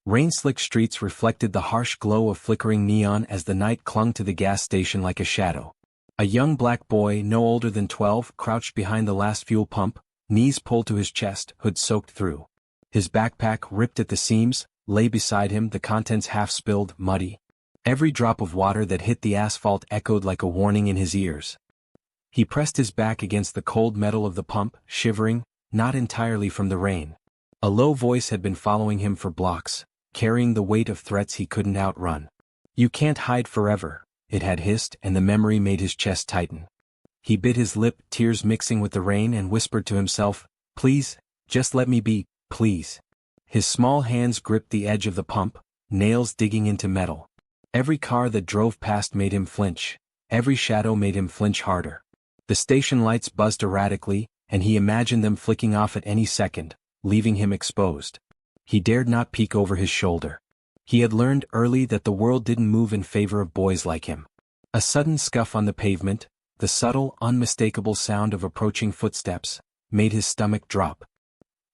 Rain-slick streets reflected the harsh glow of flickering neon as the night clung to the gas station like a shadow. A young black boy, no older than 12, crouched behind the last fuel pump, knees pulled to his chest, hood soaked through. His backpack, ripped at the seams, lay beside him, the contents half spilled, muddy. Every drop of water that hit the asphalt echoed like a warning in his ears. He pressed his back against the cold metal of the pump, shivering, not entirely from the rain. A low voice had been following him for blocks, carrying the weight of threats he couldn't outrun. "You can't hide forever," it had hissed, and the memory made his chest tighten. He bit his lip, tears mixing with the rain, and whispered to himself, "Please, just let me be, please." His small hands gripped the edge of the pump, nails digging into metal. Every car that drove past made him flinch. Every shadow made him flinch harder. The station lights buzzed erratically, and he imagined them flicking off at any second, leaving him exposed. He dared not peek over his shoulder. He had learned early that the world didn't move in favor of boys like him. A sudden scuff on the pavement, the subtle, unmistakable sound of approaching footsteps, made his stomach drop.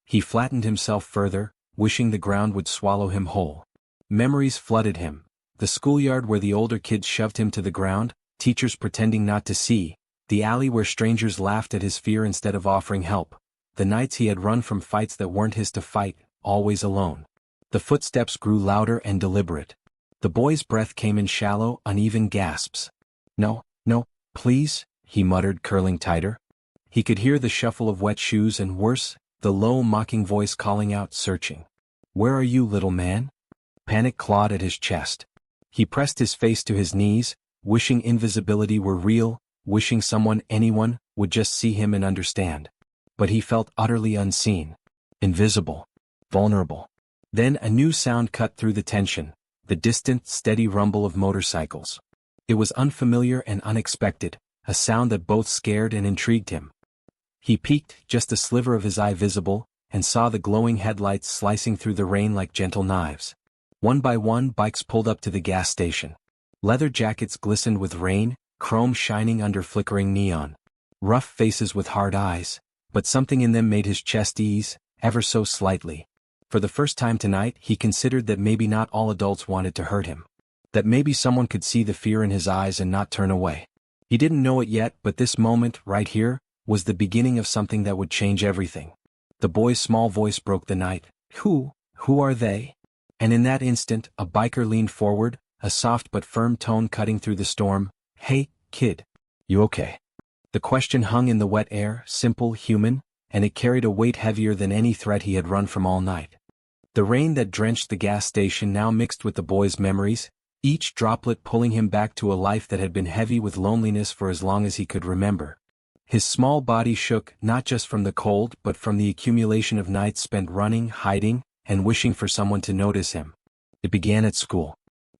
He flattened himself further, wishing the ground would swallow him whole. Memories flooded him. The schoolyard where the older kids shoved him to the ground, teachers pretending not to see, the alley where strangers laughed at his fear instead of offering help, the nights he had run from fights that weren't his to fight, always alone. The footsteps grew louder and deliberate. The boy's breath came in shallow, uneven gasps. "No, no, please," he muttered, curling tighter. He could hear the shuffle of wet shoes and, worse, the low, mocking voice calling out, searching. "Where are you, little man?" Panic clawed at his chest. He pressed his face to his knees, wishing invisibility were real, wishing someone, anyone, would just see him and understand. But he felt utterly unseen. Invisible. Vulnerable. Then a new sound cut through the tension, the distant, steady rumble of motorcycles. It was unfamiliar and unexpected, a sound that both scared and intrigued him. He peeked, just a sliver of his eye visible, and saw the glowing headlights slicing through the rain like gentle knives. One by one, bikes pulled up to the gas station. Leather jackets glistened with rain, chrome shining under flickering neon. Rough faces with hard eyes, but something in them made his chest ease, ever so slightly. For the first time tonight, he considered that maybe not all adults wanted to hurt him. That maybe someone could see the fear in his eyes and not turn away. He didn't know it yet, but this moment, right here, was the beginning of something that would change everything. The boy's small voice broke the night. Who are they?" And in that instant, a biker leaned forward, a soft but firm tone cutting through the storm. "Hey, kid. You okay?" The question hung in the wet air, simple, human, and it carried a weight heavier than any threat he had run from all night. The rain that drenched the gas station now mixed with the boy's memories, each droplet pulling him back to a life that had been heavy with loneliness for as long as he could remember. His small body shook, not just from the cold but from the accumulation of nights spent running, hiding, and wishing for someone to notice him. It began at school.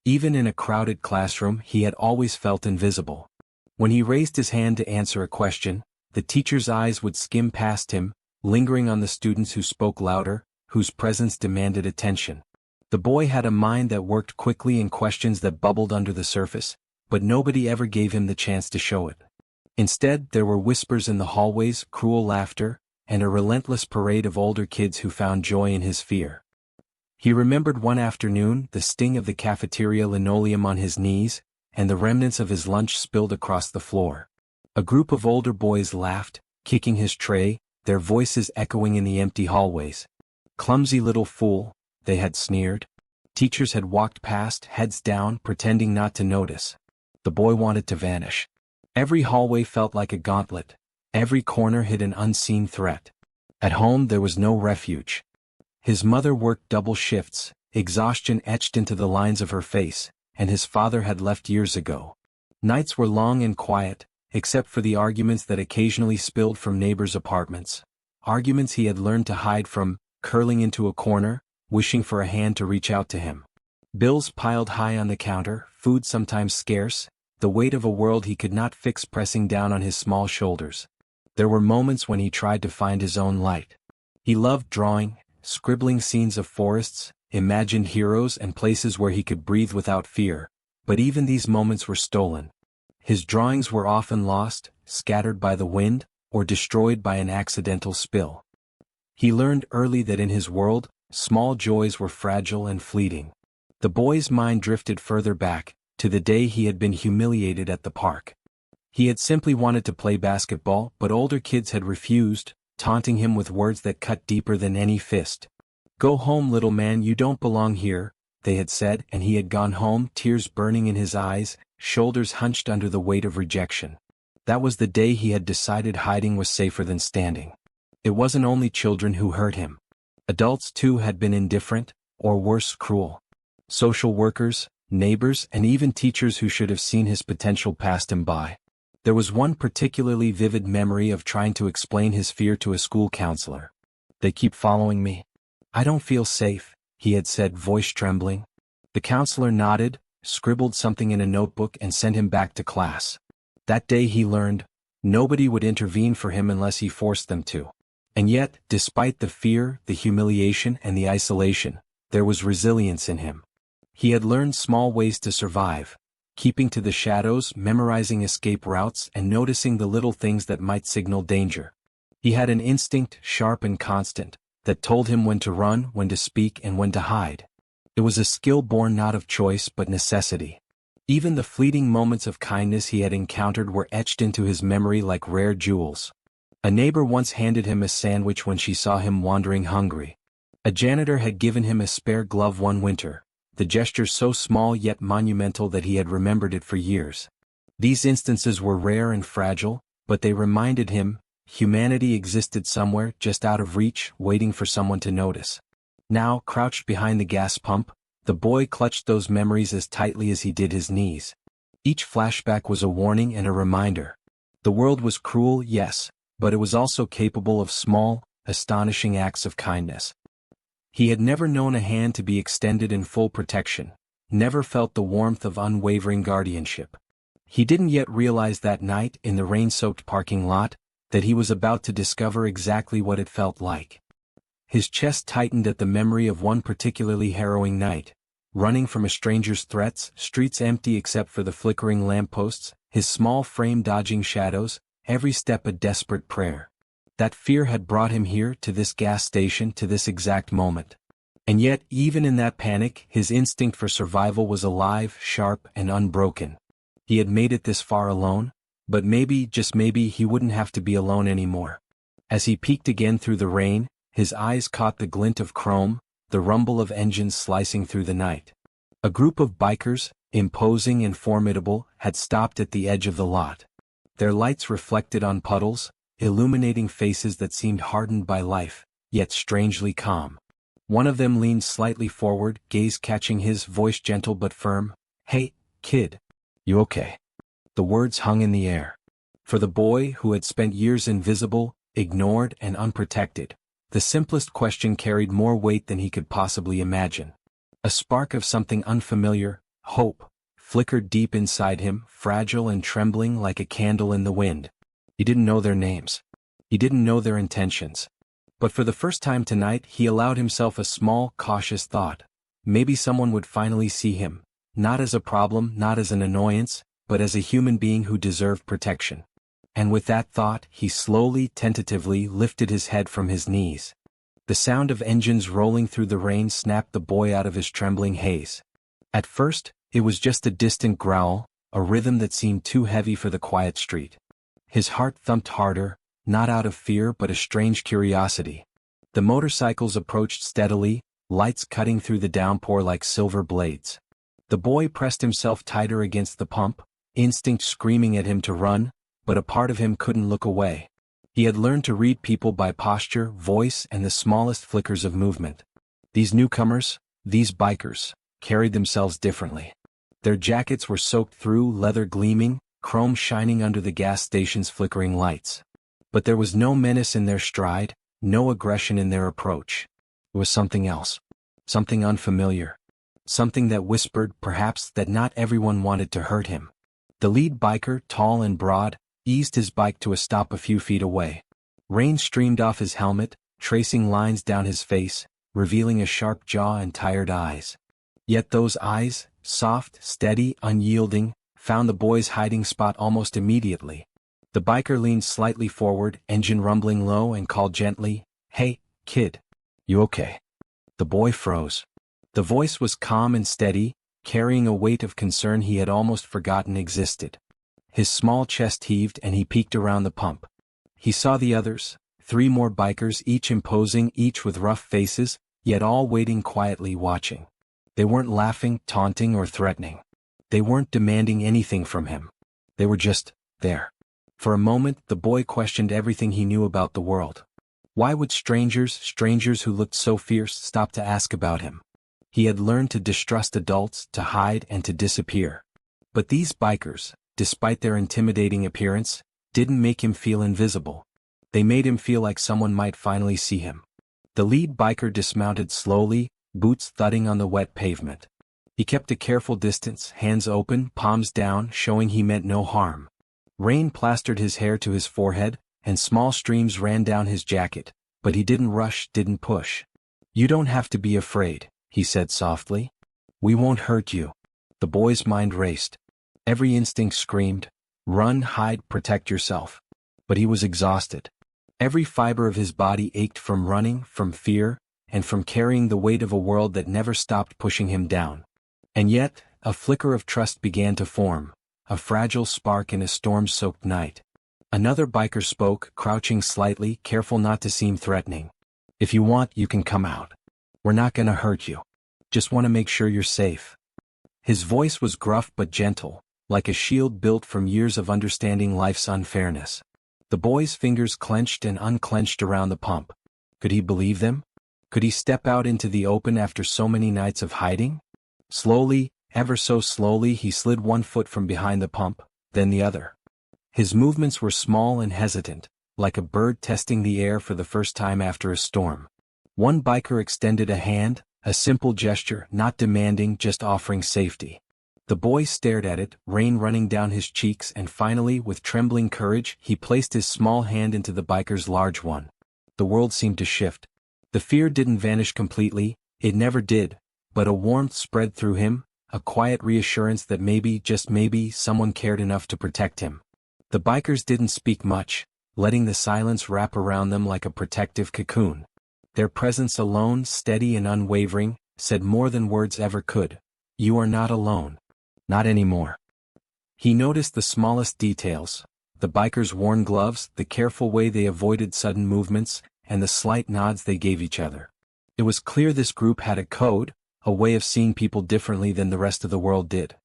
Even in a crowded classroom, he had always felt invisible. When he raised his hand to answer a question, the teacher's eyes would skim past him, lingering on the students who spoke louder, whose presence demanded attention. The boy had a mind that worked quickly in questions that bubbled under the surface, but nobody ever gave him the chance to show it. Instead, there were whispers in the hallways, cruel laughter, and a relentless parade of older kids who found joy in his fear. He remembered one afternoon, the sting of the cafeteria linoleum on his knees, and the remnants of his lunch spilled across the floor. A group of older boys laughed, kicking his tray, their voices echoing in the empty hallways. "Clumsy little fool," they had sneered. Teachers had walked past, heads down, pretending not to notice. The boy wanted to vanish. Every hallway felt like a gauntlet. Every corner hid an unseen threat. At home there was no refuge. His mother worked double shifts, exhaustion etched into the lines of her face, and his father had left years ago. Nights were long and quiet, except for the arguments that occasionally spilled from neighbors' apartments. Arguments he had learned to hide from, curling into a corner, wishing for a hand to reach out to him. Bills piled high on the counter, food sometimes scarce, the weight of a world he could not fix pressing down on his small shoulders. There were moments when he tried to find his own light. He loved drawing, scribbling scenes of forests, imagined heroes and places where he could breathe without fear, but even these moments were stolen. His drawings were often lost, scattered by the wind, or destroyed by an accidental spill. He learned early that in his world, Small joys were fragile and fleeting. The boy's mind drifted further back, to the day he had been humiliated at the park. He had simply wanted to play basketball, but older kids had refused, taunting him with words that cut deeper than any fist. "Go home, little man, you don't belong here," they had said, and he had gone home, tears burning in his eyes, shoulders hunched under the weight of rejection. That was the day he had decided hiding was safer than standing. It wasn't only children who hurt him. Adults too had been indifferent, or worse, cruel. Social workers, neighbors, and even teachers who should have seen his potential passed him by. There was one particularly vivid memory of trying to explain his fear to a school counselor. "They keep following me. I don't feel safe," he had said, voice trembling. The counselor nodded, scribbled something in a notebook, and sent him back to class. That day he learned, nobody would intervene for him unless he forced them to. And yet, despite the fear, the humiliation, and the isolation, there was resilience in him. He had learned small ways to survive, keeping to the shadows, memorizing escape routes, and noticing the little things that might signal danger. He had an instinct, sharp and constant, that told him when to run, when to speak, and when to hide. It was a skill born not of choice but necessity. Even the fleeting moments of kindness he had encountered were etched into his memory like rare jewels. A neighbor once handed him a sandwich when she saw him wandering hungry. A janitor had given him a spare glove one winter, the gesture so small yet monumental that he had remembered it for years. These instances were rare and fragile, but they reminded him, humanity existed somewhere just out of reach, waiting for someone to notice. Now, crouched behind the gas pump, the boy clutched those memories as tightly as he did his knees. Each flashback was a warning and a reminder. The world was cruel, yes, but it was also capable of small, astonishing acts of kindness. He had never known a hand to be extended in full protection, never felt the warmth of unwavering guardianship. He didn't yet realize that night, in the rain-soaked parking lot, that he was about to discover exactly what it felt like. His chest tightened at the memory of one particularly harrowing night, running from a stranger's threats, streets empty except for the flickering lampposts, his small frame dodging shadows, every step a desperate prayer. That fear had brought him here, to this gas station, to this exact moment. And yet, even in that panic, his instinct for survival was alive, sharp, and unbroken. He had made it this far alone, but maybe, just maybe, he wouldn't have to be alone anymore. As he peeked again through the rain, his eyes caught the glint of chrome, the rumble of engines slicing through the night. A group of bikers, imposing and formidable, had stopped at the edge of the lot. Their lights reflected on puddles, illuminating faces that seemed hardened by life, yet strangely calm. One of them leaned slightly forward, gaze catching his, voice gentle but firm. "Hey, kid. You okay?" The words hung in the air. For the boy who had spent years invisible, ignored, and unprotected, the simplest question carried more weight than he could possibly imagine. A spark of something unfamiliar, hope, flickered deep inside him, fragile and trembling like a candle in the wind. He didn't know their names. He didn't know their intentions. But for the first time tonight he allowed himself a small, cautious thought. Maybe someone would finally see him, not as a problem, not as an annoyance, but as a human being who deserved protection. And with that thought, he slowly, tentatively lifted his head from his knees. The sound of engines rolling through the rain snapped the boy out of his trembling haze. At first, it was just a distant growl, a rhythm that seemed too heavy for the quiet street. His heart thumped harder, not out of fear but a strange curiosity. The motorcycles approached steadily, lights cutting through the downpour like silver blades. The boy pressed himself tighter against the pump, instinct screaming at him to run, but a part of him couldn't look away. He had learned to read people by posture, voice, and the smallest flickers of movement. These newcomers, these bikers, carried themselves differently. Their jackets were soaked through, leather gleaming, chrome shining under the gas station's flickering lights. But there was no menace in their stride, no aggression in their approach. It was something else. Something unfamiliar. Something that whispered, perhaps, that not everyone wanted to hurt him. The lead biker, tall and broad, eased his bike to a stop a few feet away. Rain streamed off his helmet, tracing lines down his face, revealing a sharp jaw and tired eyes. Yet those eyes, soft, steady, unyielding, found the boy's hiding spot almost immediately. The biker leaned slightly forward, engine rumbling low, and called gently, "Hey, kid. You okay?" The boy froze. The voice was calm and steady, carrying a weight of concern he had almost forgotten existed. His small chest heaved and he peeked around the pump. He saw the others, 3 more bikers, each imposing, each with rough faces, yet all waiting quietly watching. They weren't laughing, taunting, or threatening. They weren't demanding anything from him. They were just there. For a moment, the boy questioned everything he knew about the world. Why would strangers who looked so fierce, stop to ask about him? He had learned to distrust adults, to hide and to disappear. But these bikers, despite their intimidating appearance, didn't make him feel invisible. They made him feel like someone might finally see him. The lead biker dismounted slowly, boots thudding on the wet pavement. He kept a careful distance, hands open, palms down, showing he meant no harm. Rain plastered his hair to his forehead, and small streams ran down his jacket, but he didn't rush, didn't push. "You don't have to be afraid," he said softly. "We won't hurt you." The boy's mind raced. Every instinct screamed, "Run, hide, protect yourself." But he was exhausted. Every fiber of his body ached from running, from fear, and from carrying the weight of a world that never stopped pushing him down. And yet, a flicker of trust began to form, a fragile spark in a storm-soaked night. Another biker spoke, crouching slightly, careful not to seem threatening. "If you want, you can come out. We're not gonna hurt you. Just want to make sure you're safe." His voice was gruff but gentle, like a shield built from years of understanding life's unfairness. The boy's fingers clenched and unclenched around the pump. Could he believe them? Could he step out into the open after so many nights of hiding? Slowly, ever so slowly, he slid one foot from behind the pump, then the other. His movements were small and hesitant, like a bird testing the air for the first time after a storm. One biker extended a hand, a simple gesture, not demanding, just offering safety. The boy stared at it, rain running down his cheeks, and finally, with trembling courage, he placed his small hand into the biker's large one. The world seemed to shift. The fear didn't vanish completely, it never did, but a warmth spread through him, a quiet reassurance that maybe, just maybe, someone cared enough to protect him. The bikers didn't speak much, letting the silence wrap around them like a protective cocoon. Their presence alone, steady and unwavering, said more than words ever could. "You are not alone. Not anymore." He noticed the smallest details, the bikers' worn gloves, the careful way they avoided sudden movements, and the slight nods they gave each other. It was clear this group had a code, a way of seeing people differently than the rest of the world did.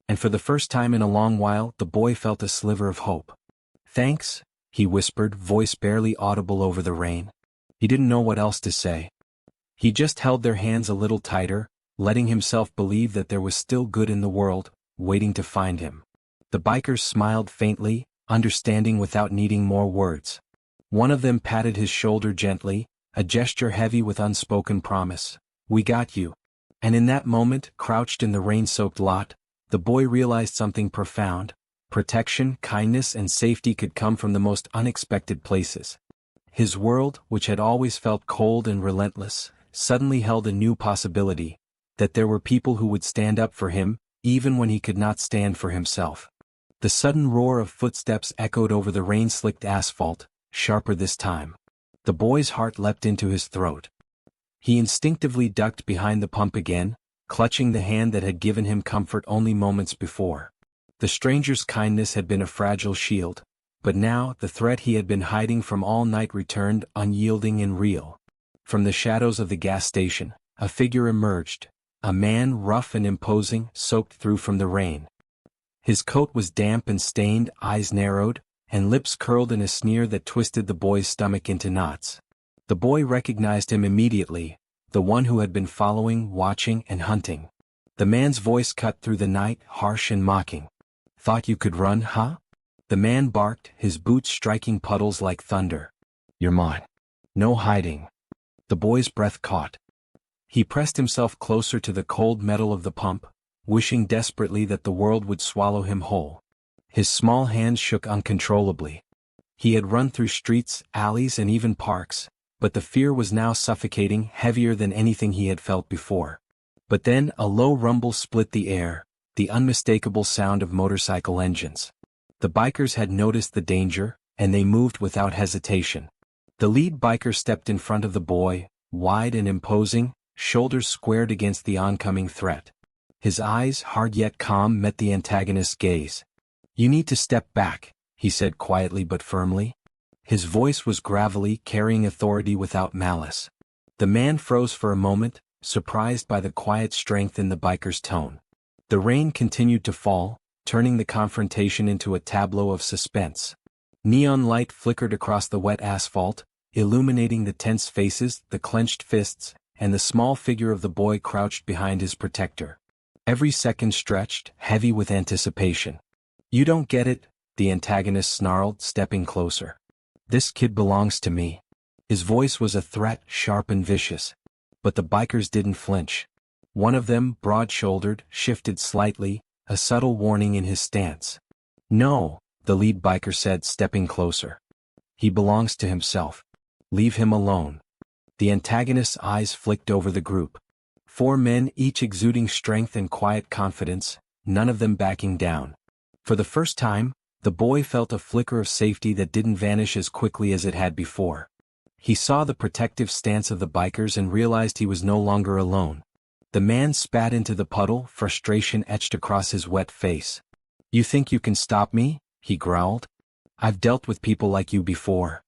And for the first time in a long while, the boy felt a sliver of hope. "Thanks," he whispered, voice barely audible over the rain. He didn't know what else to say. He just held their hands a little tighter, letting himself believe that there was still good in the world, waiting to find him. The bikers smiled faintly, understanding without needing more words. One of them patted his shoulder gently, a gesture heavy with unspoken promise. "We got you." And in that moment, crouched in the rain-soaked lot, the boy realized something profound. Protection, kindness, and safety could come from the most unexpected places. His world, which had always felt cold and relentless, suddenly held a new possibility, that there were people who would stand up for him, even when he could not stand for himself. The sudden roar of footsteps echoed over the rain-slicked asphalt, sharper this time. The boy's heart leapt into his throat. He instinctively ducked behind the pump again, clutching the hand that had given him comfort only moments before. The stranger's kindness had been a fragile shield, but now the threat he had been hiding from all night returned, unyielding and real. From the shadows of the gas station, a figure emerged, a man rough and imposing, soaked through from the rain. His coat was damp and stained, eyes narrowed, and lips curled in a sneer that twisted the boy's stomach into knots. The boy recognized him immediately, the one who had been following, watching, and hunting. The man's voice cut through the night, harsh and mocking. "Thought you could run, huh?" The man barked, his boots striking puddles like thunder. "You're mine. No hiding." The boy's breath caught. He pressed himself closer to the cold metal of the pump, wishing desperately that the world would swallow him whole. His small hands shook uncontrollably. He had run through streets, alleys, and even parks, but the fear was now suffocating, heavier than anything he had felt before. But then a low rumble split the air, the unmistakable sound of motorcycle engines. The bikers had noticed the danger, and they moved without hesitation. The lead biker stepped in front of the boy, wide and imposing, shoulders squared against the oncoming threat. His eyes, hard yet calm, met the antagonist's gaze. "You need to step back," he said quietly but firmly. His voice was gravelly, carrying authority without malice. The man froze for a moment, surprised by the quiet strength in the biker's tone. The rain continued to fall, turning the confrontation into a tableau of suspense. Neon light flickered across the wet asphalt, illuminating the tense faces, the clenched fists, and the small figure of the boy crouched behind his protector. Every second stretched, heavy with anticipation. "You don't get it," the antagonist snarled, stepping closer. "This kid belongs to me." His voice was a threat, sharp and vicious. But the bikers didn't flinch. One of them, broad-shouldered, shifted slightly, a subtle warning in his stance. "No," the lead biker said, stepping closer. "He belongs to himself. Leave him alone." The antagonist's eyes flicked over the group. 4 men, each exuding strength and quiet confidence, none of them backing down. For the first time, the boy felt a flicker of safety that didn't vanish as quickly as it had before. He saw the protective stance of the bikers and realized he was no longer alone. The man spat into the puddle, frustration etched across his wet face. "You think you can stop me?" he growled. "I've dealt with people like you before."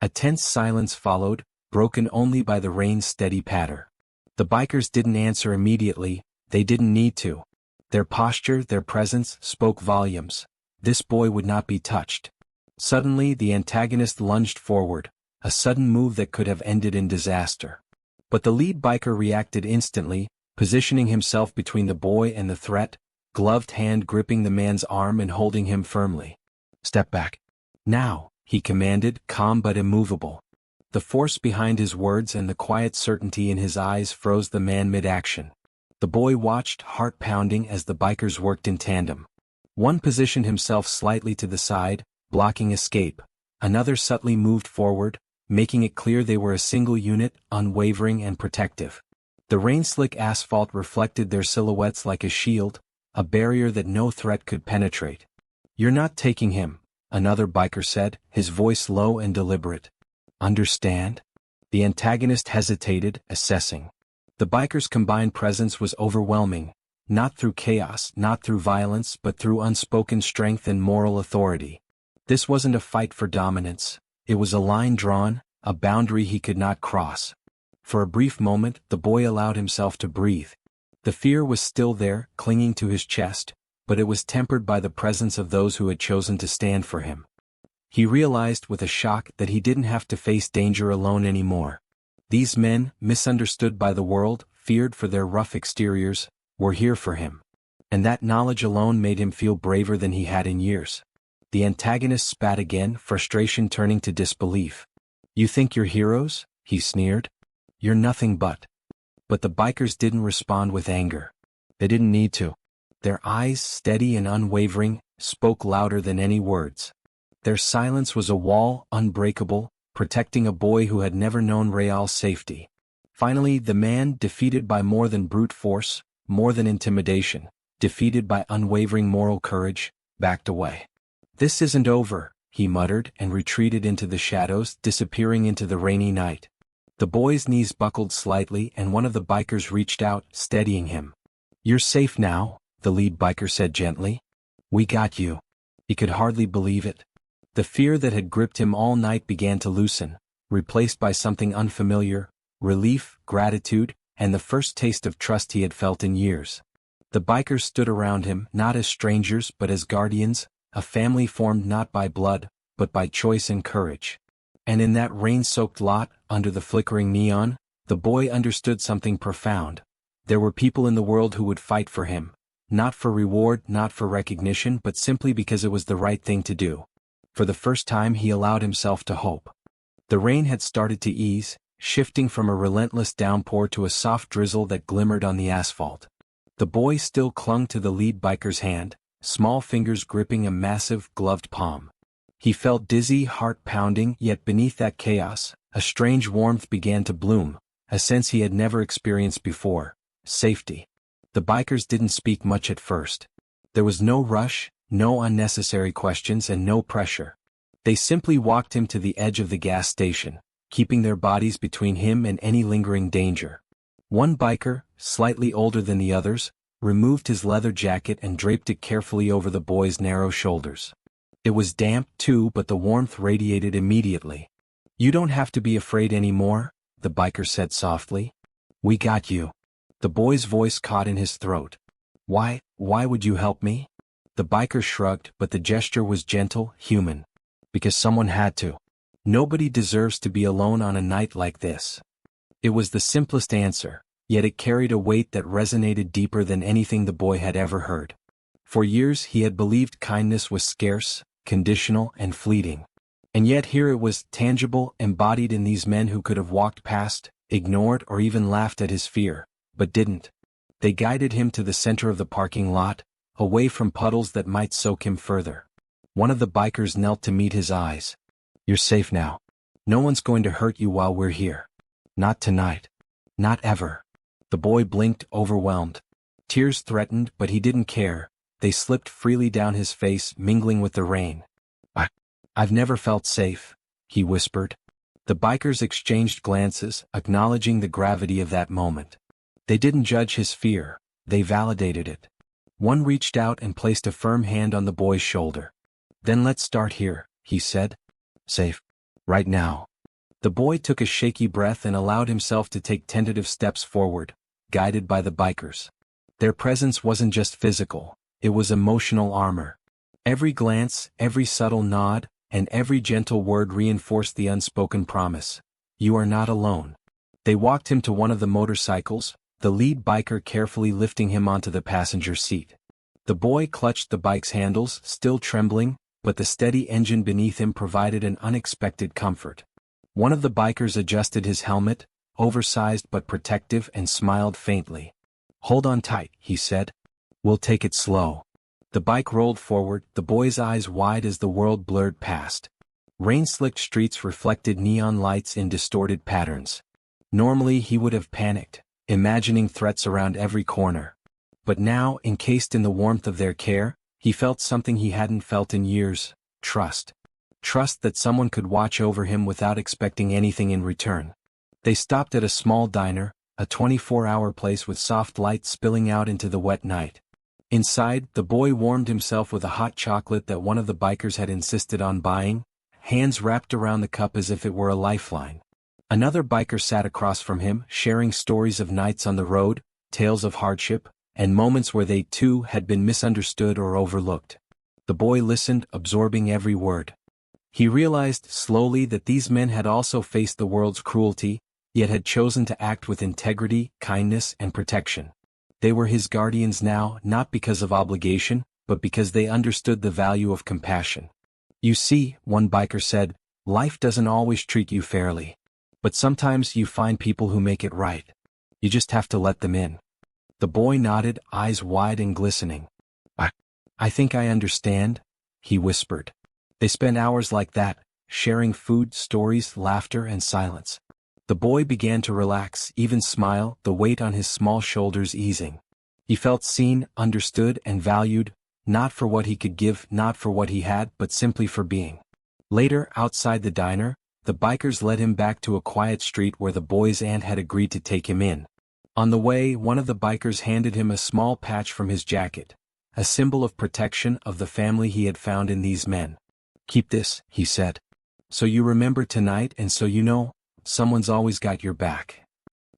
A tense silence followed, broken only by the rain's steady patter. The bikers didn't answer immediately, they didn't need to. Their posture, their presence, spoke volumes. This boy would not be touched. Suddenly the antagonist lunged forward, a sudden move that could have ended in disaster. But the lead biker reacted instantly, positioning himself between the boy and the threat, gloved hand gripping the man's arm and holding him firmly. "Step back. Now," he commanded, calm but immovable. The force behind his words and the quiet certainty in his eyes froze the man mid-action. The boy watched, heart pounding, as the bikers worked in tandem. One positioned himself slightly to the side, blocking escape. Another subtly moved forward, making it clear they were a single unit, unwavering and protective. The rain-slick asphalt reflected their silhouettes like a shield, a barrier that no threat could penetrate. "You're not taking him," another biker said, his voice low and deliberate. "Understand?" The antagonist hesitated, assessing. The bikers' combined presence was overwhelming, not through chaos, not through violence, but through unspoken strength and moral authority. This wasn't a fight for dominance. It was a line drawn, a boundary he could not cross. For a brief moment, the boy allowed himself to breathe. The fear was still there, clinging to his chest, but it was tempered by the presence of those who had chosen to stand for him. He realized with a shock that he didn't have to face danger alone anymore. These men, misunderstood by the world, feared for their rough exteriors, were here for him. And that knowledge alone made him feel braver than he had in years. The antagonist spat again, frustration turning to disbelief. "You think you're heroes?" he sneered. "You're nothing but." But the bikers didn't respond with anger. They didn't need to. Their eyes, steady and unwavering, spoke louder than any words. Their silence was a wall, unbreakable, protecting a boy who had never known real safety. Finally, the man, defeated by more than brute force, more than intimidation, defeated by unwavering moral courage, backed away. "This isn't over," he muttered and retreated into the shadows, disappearing into the rainy night. The boy's knees buckled slightly and one of the bikers reached out, steadying him. "You're safe now," the lead biker said gently. "We got you." He could hardly believe it. The fear that had gripped him all night began to loosen, replaced by something unfamiliar, relief, gratitude, and the first taste of trust he had felt in years. The bikers stood around him, not as strangers but as guardians, a family formed not by blood, but by choice and courage. And in that rain-soaked lot, under the flickering neon, the boy understood something profound. There were people in the world who would fight for him, not for reward, not for recognition, but simply because it was the right thing to do. For the first time he allowed himself to hope. The rain had started to ease, shifting from a relentless downpour to a soft drizzle that glimmered on the asphalt. The boy still clung to the lead biker's hand, small fingers gripping a massive, gloved palm. He felt dizzy, heart pounding, yet beneath that chaos, a strange warmth began to bloom, a sense he had never experienced before: safety. The bikers didn't speak much at first. There was no rush, no unnecessary questions, and no pressure. They simply walked him to the edge of the gas station, keeping their bodies between him and any lingering danger. One biker, slightly older than the others, removed his leather jacket and draped it carefully over the boy's narrow shoulders. It was damp too, but the warmth radiated immediately. "You don't have to be afraid anymore," the biker said softly. "We got you." The boy's voice caught in his throat. Why would you help me?" The biker shrugged, but the gesture was gentle, human. "Because someone had to. Nobody deserves to be alone on a night like this." It was the simplest answer, yet it carried a weight that resonated deeper than anything the boy had ever heard. For years he had believed kindness was scarce, conditional, and fleeting. And yet here it was, tangible, embodied in these men who could have walked past, ignored, or even laughed at his fear, but didn't. They guided him to the center of the parking lot, away from puddles that might soak him further. One of the bikers knelt to meet his eyes. "You're safe now. No one's going to hurt you while we're here. Not tonight. Not ever." The boy blinked, overwhelmed. Tears threatened, but he didn't care. They slipped freely down his face, mingling with the rain. I've never felt safe," he whispered. The bikers exchanged glances, acknowledging the gravity of that moment. They didn't judge his fear, they validated it. One reached out and placed a firm hand on the boy's shoulder. "Then let's start here," he said. "Safe. Right now." The boy took a shaky breath and allowed himself to take tentative steps forward, guided by the bikers. Their presence wasn't just physical, it was emotional armor. Every glance, every subtle nod, and every gentle word reinforced the unspoken promise. "You are not alone." They walked him to one of the motorcycles, the lead biker carefully lifting him onto the passenger seat. The boy clutched the bike's handles, still trembling, but the steady engine beneath him provided an unexpected comfort. One of the bikers adjusted his helmet, oversized but protective, and smiled faintly. "Hold on tight," he said. "We'll take it slow." The bike rolled forward, the boy's eyes wide as the world blurred past. Rain-slicked streets reflected neon lights in distorted patterns. Normally he would have panicked, imagining threats around every corner. But now, encased in the warmth of their care, he felt something he hadn't felt in years: trust. Trust that someone could watch over him without expecting anything in return. They stopped at a small diner, a 24-hour place with soft light spilling out into the wet night. Inside, the boy warmed himself with a hot chocolate that one of the bikers had insisted on buying, hands wrapped around the cup as if it were a lifeline. Another biker sat across from him, sharing stories of nights on the road, tales of hardship, and moments where they too had been misunderstood or overlooked. The boy listened, absorbing every word. He realized slowly that these men had also faced the world's cruelty, yet had chosen to act with integrity, kindness, and protection. They were his guardians now, not because of obligation, but because they understood the value of compassion. "You see," one biker said, "life doesn't always treat you fairly. But sometimes you find people who make it right. You just have to let them in." The boy nodded, eyes wide and glistening. I think I understand," he whispered. They spent hours like that, sharing food, stories, laughter, and silence. The boy began to relax, even smile, the weight on his small shoulders easing. He felt seen, understood, and valued, not for what he could give, not for what he had, but simply for being. Later, outside the diner, the bikers led him back to a quiet street where the boy's aunt had agreed to take him in. On the way, one of the bikers handed him a small patch from his jacket, a symbol of protection of the family he had found in these men. "Keep this," he said. "So you remember tonight, and so you know, someone's always got your back."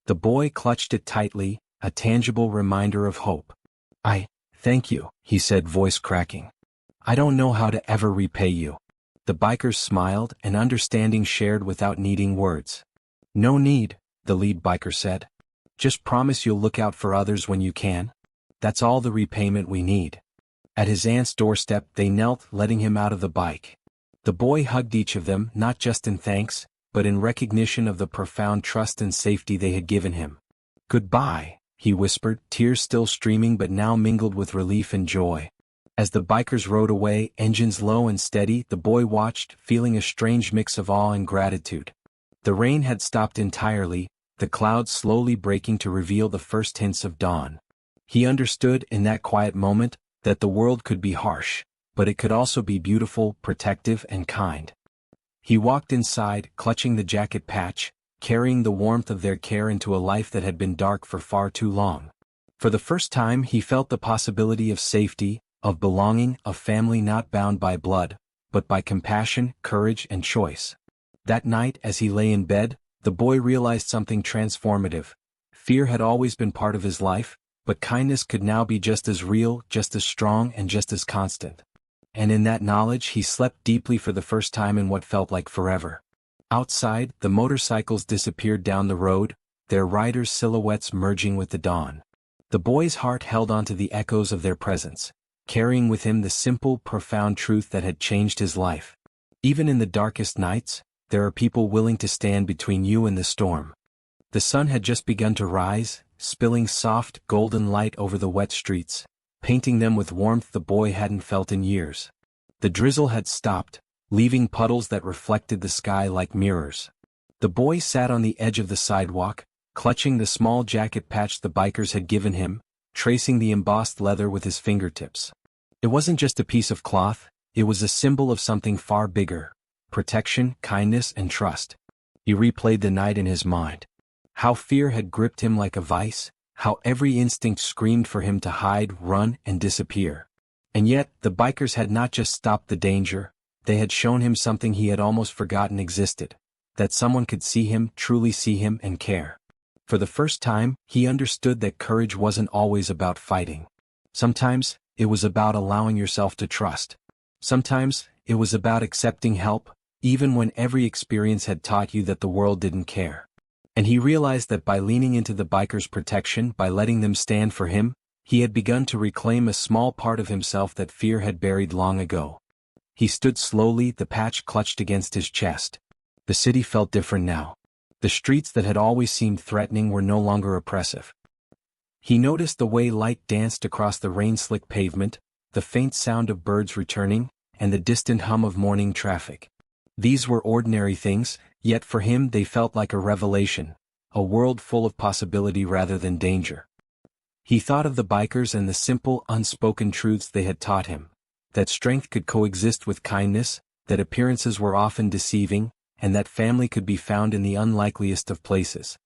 The boy clutched it tightly, a tangible reminder of hope. Thank you," he said, voice cracking. "I don't know how to ever repay you." The bikers smiled, an understanding shared without needing words. "No need," the lead biker said. "Just promise you'll look out for others when you can. That's all the repayment we need." At his aunt's doorstep they knelt, letting him out of the bike. The boy hugged each of them, not just in thanks, but in recognition of the profound trust and safety they had given him. "Goodbye," he whispered, tears still streaming but now mingled with relief and joy. As the bikers rode away, engines low and steady, the boy watched, feeling a strange mix of awe and gratitude. The rain had stopped entirely, the clouds slowly breaking to reveal the first hints of dawn. He understood, in that quiet moment, that the world could be harsh, but it could also be beautiful, protective, and kind. He walked inside, clutching the jacket patch, carrying the warmth of their care into a life that had been dark for far too long. For the first time he felt the possibility of safety, of belonging, of family not bound by blood, but by compassion, courage, and choice. That night, as he lay in bed, the boy realized something transformative. Fear had always been part of his life, but kindness could now be just as real, just as strong, and just as constant. And in that knowledge he slept deeply for the first time in what felt like forever. Outside, the motorcycles disappeared down the road, their riders' silhouettes merging with the dawn. The boy's heart held on to the echoes of their presence, carrying with him the simple, profound truth that had changed his life. Even in the darkest nights, there are people willing to stand between you and the storm. The sun had just begun to rise, spilling soft, golden light over the wet streets, painting them with warmth the boy hadn't felt in years. The drizzle had stopped, leaving puddles that reflected the sky like mirrors. The boy sat on the edge of the sidewalk, clutching the small jacket patch the bikers had given him, tracing the embossed leather with his fingertips. It wasn't just a piece of cloth, it was a symbol of something far bigger: protection, kindness, and trust. He replayed the night in his mind. How fear had gripped him like a vice, how every instinct screamed for him to hide, run, and disappear. And yet, the bikers had not just stopped the danger, they had shown him something he had almost forgotten existed: that someone could see him, truly see him, and care. For the first time, he understood that courage wasn't always about fighting. Sometimes, it was about allowing yourself to trust. Sometimes, it was about accepting help, even when every experience had taught you that the world didn't care. And he realized that by leaning into the bikers' protection, by letting them stand for him, he had begun to reclaim a small part of himself that fear had buried long ago. He stood slowly, the patch clutched against his chest. The city felt different now. The streets that had always seemed threatening were no longer oppressive. He noticed the way light danced across the rain-slick pavement, the faint sound of birds returning, and the distant hum of morning traffic. These were ordinary things, yet for him they felt like a revelation, a world full of possibility rather than danger. He thought of the bikers and the simple, unspoken truths they had taught him: that strength could coexist with kindness, that appearances were often deceiving, and that family could be found in the unlikeliest of places.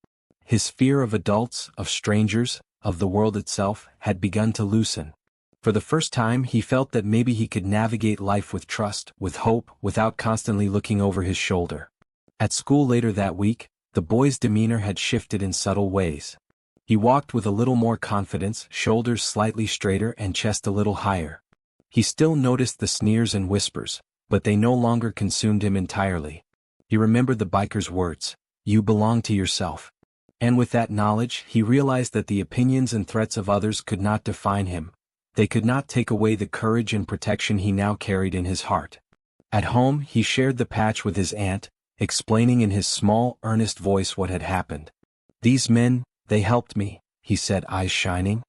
His fear of adults, of strangers, of the world itself, had begun to loosen. For the first time he felt that maybe he could navigate life with trust, with hope, without constantly looking over his shoulder. At school later that week, the boy's demeanor had shifted in subtle ways. He walked with a little more confidence, shoulders slightly straighter and chest a little higher. He still noticed the sneers and whispers, but they no longer consumed him entirely. He remembered the biker's words: "You belong to yourself." And with that knowledge, he realized that the opinions and threats of others could not define him. They could not take away the courage and protection he now carried in his heart. At home, he shared the patch with his aunt, explaining in his small, earnest voice what had happened. "These men, they helped me," he said, eyes shining.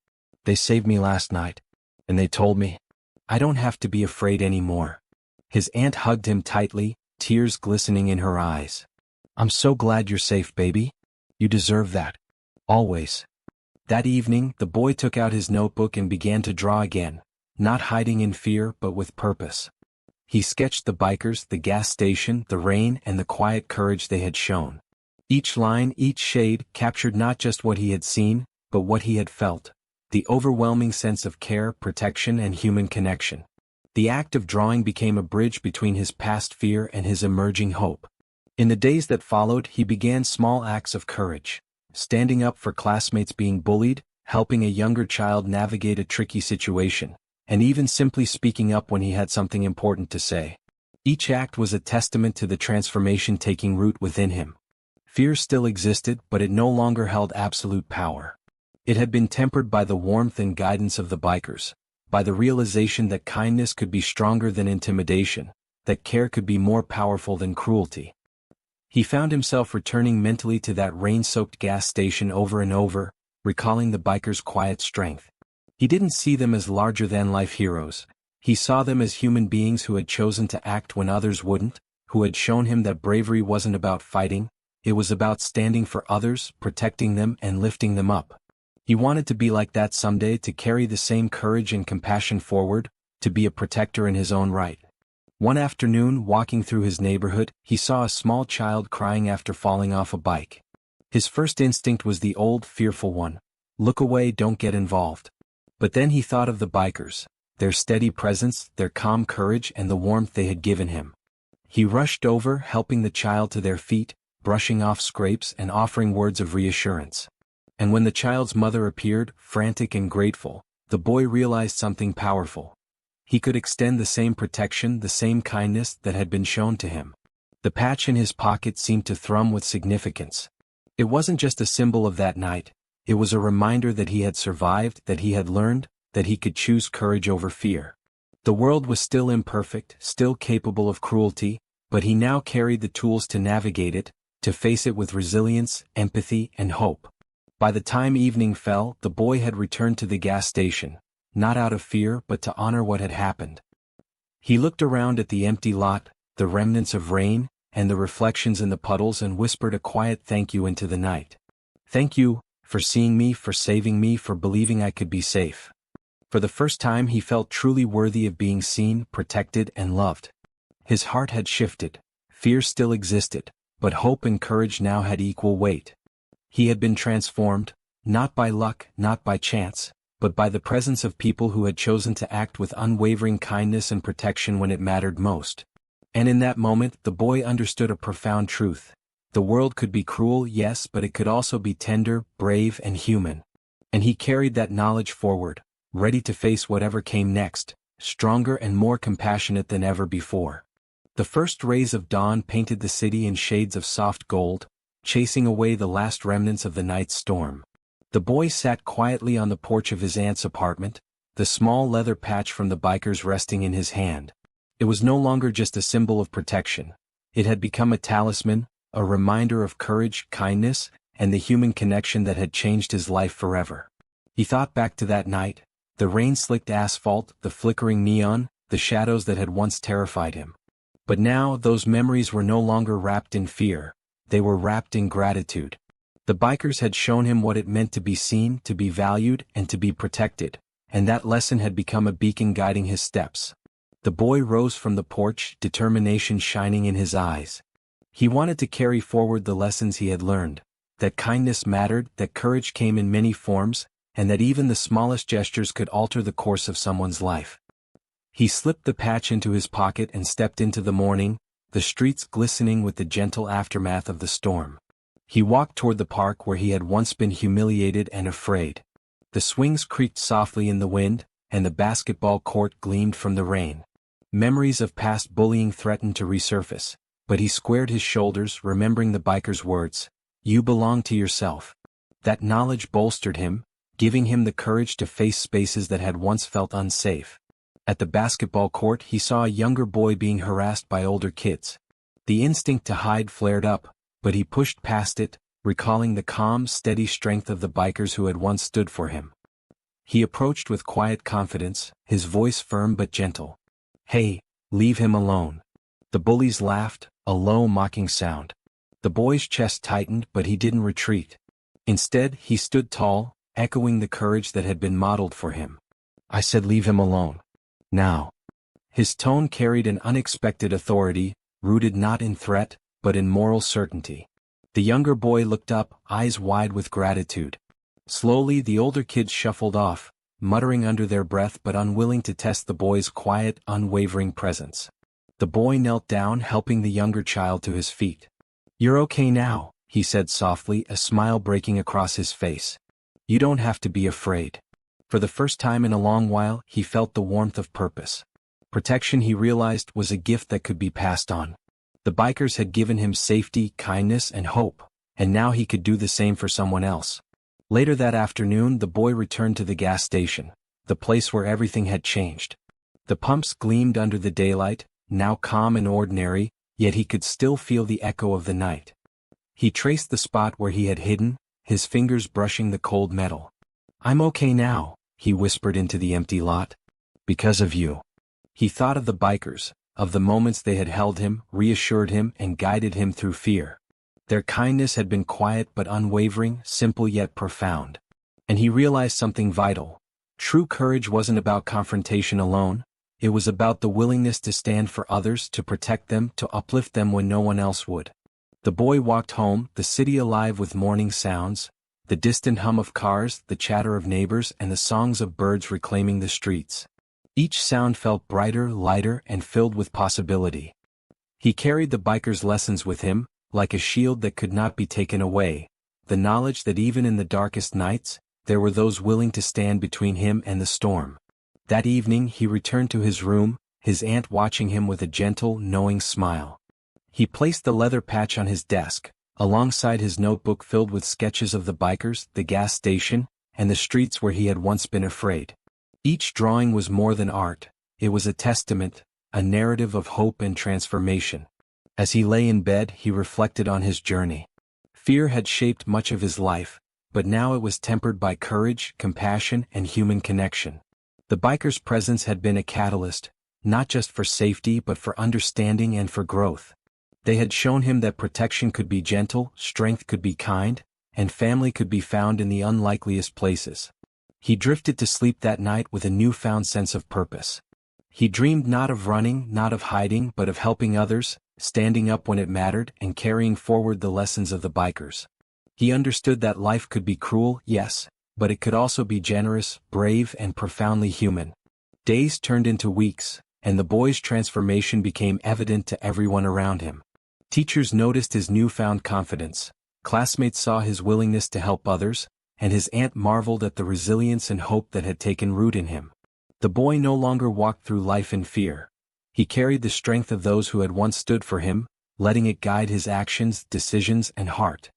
"They saved me last night. And they told me I don't have to be afraid anymore." His aunt hugged him tightly, tears glistening in her eyes. "I'm so glad you're safe, baby. You deserve that. Always." That evening, the boy took out his notebook and began to draw again, not hiding in fear but with purpose. He sketched the bikers, the gas station, the rain, and the quiet courage they had shown. Each line, each shade, captured not just what he had seen, but what he had felt: the overwhelming sense of care, protection, and human connection. The act of drawing became a bridge between his past fear and his emerging hope. In the days that followed, he began small acts of courage: standing up for classmates being bullied, helping a younger child navigate a tricky situation, and even simply speaking up when he had something important to say. Each act was a testament to the transformation taking root within him. Fear still existed, but it no longer held absolute power. It had been tempered by the warmth and guidance of the bikers, by the realization that kindness could be stronger than intimidation, that care could be more powerful than cruelty. He found himself returning mentally to that rain-soaked gas station over and over, recalling the bikers' quiet strength. He didn't see them as larger-than-life heroes. He saw them as human beings who had chosen to act when others wouldn't, who had shown him that bravery wasn't about fighting, it was about standing for others, protecting them, and lifting them up. He wanted to be like that someday, to carry the same courage and compassion forward, to be a protector in his own right. One afternoon, walking through his neighborhood, he saw a small child crying after falling off a bike. His first instinct was the old, fearful one: look away, don't get involved. But then he thought of the bikers, their steady presence, their calm courage, and the warmth they had given him. He rushed over, helping the child to their feet, brushing off scrapes and offering words of reassurance. And when the child's mother appeared, frantic and grateful, the boy realized something powerful. He could extend the same protection, the same kindness that had been shown to him. The patch in his pocket seemed to thrum with significance. It wasn't just a symbol of that night, it was a reminder that he had survived, that he had learned, that he could choose courage over fear. The world was still imperfect, still capable of cruelty, but he now carried the tools to navigate it, to face it with resilience, empathy, and hope. By the time evening fell, the boy had returned to the gas station, not out of fear but to honor what had happened. He looked around at the empty lot, the remnants of rain, and the reflections in the puddles, and whispered a quiet thank you into the night. Thank you, for seeing me, for saving me, for believing I could be safe. For the first time he felt truly worthy of being seen, protected, and loved. His heart had shifted. Fear still existed, but hope and courage now had equal weight. He had been transformed, not by luck, not by chance, but by the presence of people who had chosen to act with unwavering kindness and protection when it mattered most. And in that moment, the boy understood a profound truth. The world could be cruel, yes, but it could also be tender, brave, and human. And he carried that knowledge forward, ready to face whatever came next, stronger and more compassionate than ever before. The first rays of dawn painted the city in shades of soft gold, chasing away the last remnants of the night's storm. The boy sat quietly on the porch of his aunt's apartment, the small leather patch from the bikers resting in his hand. It was no longer just a symbol of protection. It had become a talisman, a reminder of courage, kindness, and the human connection that had changed his life forever. He thought back to that night, the rain-slicked asphalt, the flickering neon, the shadows that had once terrified him. But now those memories were no longer wrapped in fear, they were wrapped in gratitude. The bikers had shown him what it meant to be seen, to be valued, and to be protected, and that lesson had become a beacon guiding his steps. The boy rose from the porch, determination shining in his eyes. He wanted to carry forward the lessons he had learned, that kindness mattered, that courage came in many forms, and that even the smallest gestures could alter the course of someone's life. He slipped the patch into his pocket and stepped into the morning, the streets glistening with the gentle aftermath of the storm. He walked toward the park where he had once been humiliated and afraid. The swings creaked softly in the wind, and the basketball court gleamed from the rain. Memories of past bullying threatened to resurface, but he squared his shoulders, remembering the biker's words, "You belong to yourself." That knowledge bolstered him, giving him the courage to face spaces that had once felt unsafe. At the basketball court he saw a younger boy being harassed by older kids. The instinct to hide flared up, but he pushed past it, recalling the calm, steady strength of the bikers who had once stood for him. He approached with quiet confidence, his voice firm but gentle. "Hey, leave him alone." The bullies laughed, a low, mocking sound. The boy's chest tightened, but he didn't retreat. Instead, he stood tall, echoing the courage that had been modeled for him. "I said leave him alone. Now." His tone carried an unexpected authority, rooted not in threat, but in moral certainty. The younger boy looked up, eyes wide with gratitude. Slowly the older kids shuffled off, muttering under their breath but unwilling to test the boy's quiet, unwavering presence. The boy knelt down, helping the younger child to his feet. "You're okay now," he said softly, a smile breaking across his face. "You don't have to be afraid." For the first time in a long while, he felt the warmth of purpose. Protection, he realized, was a gift that could be passed on. The bikers had given him safety, kindness, and hope, and now he could do the same for someone else. Later that afternoon, the boy returned to the gas station, the place where everything had changed. The pumps gleamed under the daylight, now calm and ordinary, yet he could still feel the echo of the night. He traced the spot where he had hidden, his fingers brushing the cold metal. "I'm okay now," he whispered into the empty lot. "Because of you." He thought of the bikers, of the moments they had held him, reassured him, and guided him through fear. Their kindness had been quiet but unwavering, simple yet profound. And he realized something vital. True courage wasn't about confrontation alone, It was about the willingness to stand for others, to protect them, to uplift them when no one else would. The boy walked home, the city alive with morning sounds, the distant hum of cars, the chatter of neighbors, and the songs of birds reclaiming the streets. Each sound felt brighter, lighter, and filled with possibility. He carried the biker's lessons with him, like a shield that could not be taken away, the knowledge that even in the darkest nights, there were those willing to stand between him and the storm. That evening he returned to his room, his aunt watching him with a gentle, knowing smile. He placed the leather patch on his desk, alongside his notebook filled with sketches of the bikers, the gas station, and the streets where he had once been afraid. Each drawing was more than art, it was a testament, a narrative of hope and transformation. As he lay in bed, he reflected on his journey. Fear had shaped much of his life, but now it was tempered by courage, compassion, and human connection. The biker's presence had been a catalyst, not just for safety but for understanding and for growth. They had shown him that protection could be gentle, strength could be kind, and family could be found in the unlikeliest places. He drifted to sleep that night with a newfound sense of purpose. He dreamed not of running, not of hiding, but of helping others, standing up when it mattered, and carrying forward the lessons of the bikers. He understood that life could be cruel, yes, but it could also be generous, brave, and profoundly human. Days turned into weeks, and the boy's transformation became evident to everyone around him. Teachers noticed his newfound confidence, classmates saw his willingness to help others, and his aunt marveled at the resilience and hope that had taken root in him. The boy no longer walked through life in fear. He carried the strength of those who had once stood for him, letting it guide his actions, decisions, and heart.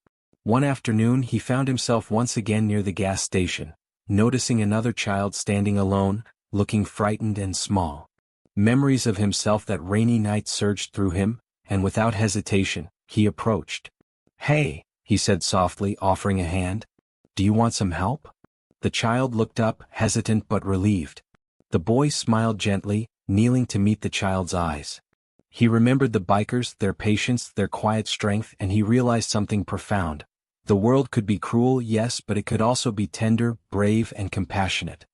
One afternoon he found himself once again near the gas station, noticing another child standing alone, looking frightened and small. Memories of himself that rainy night surged through him, and without hesitation, he approached. "Hey," he said softly, offering a hand. "Do you want some help?" The child looked up, hesitant but relieved. The boy smiled gently, kneeling to meet the child's eyes. He remembered the bikers, their patience, their quiet strength, and he realized something profound. The world could be cruel, yes, but it could also be tender, brave, and compassionate.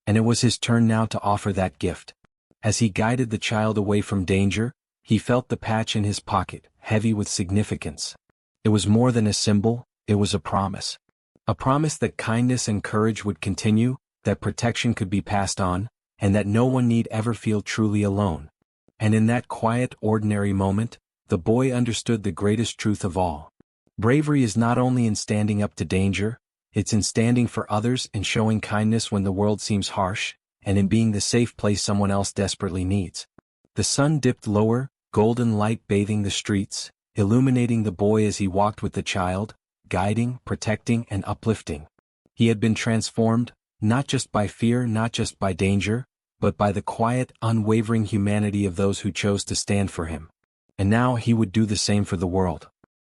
And it was his turn now to offer that gift. As he guided the child away from danger, he felt the patch in his pocket, heavy with significance. It was more than a symbol, it was a promise. A promise that kindness and courage would continue, that protection could be passed on, and that no one need ever feel truly alone. And in that quiet, ordinary moment, the boy understood the greatest truth of all. Bravery is not only in standing up to danger, it's in standing for others, in showing kindness when the world seems harsh, and in being the safe place someone else desperately needs. The sun dipped lower, golden light bathing the streets, illuminating the boy as he walked with the child, guiding, protecting, and uplifting. He had been transformed, not just by fear, not just by danger, but by the quiet, unwavering humanity of those who chose to stand for him. And now he would do the same for the world.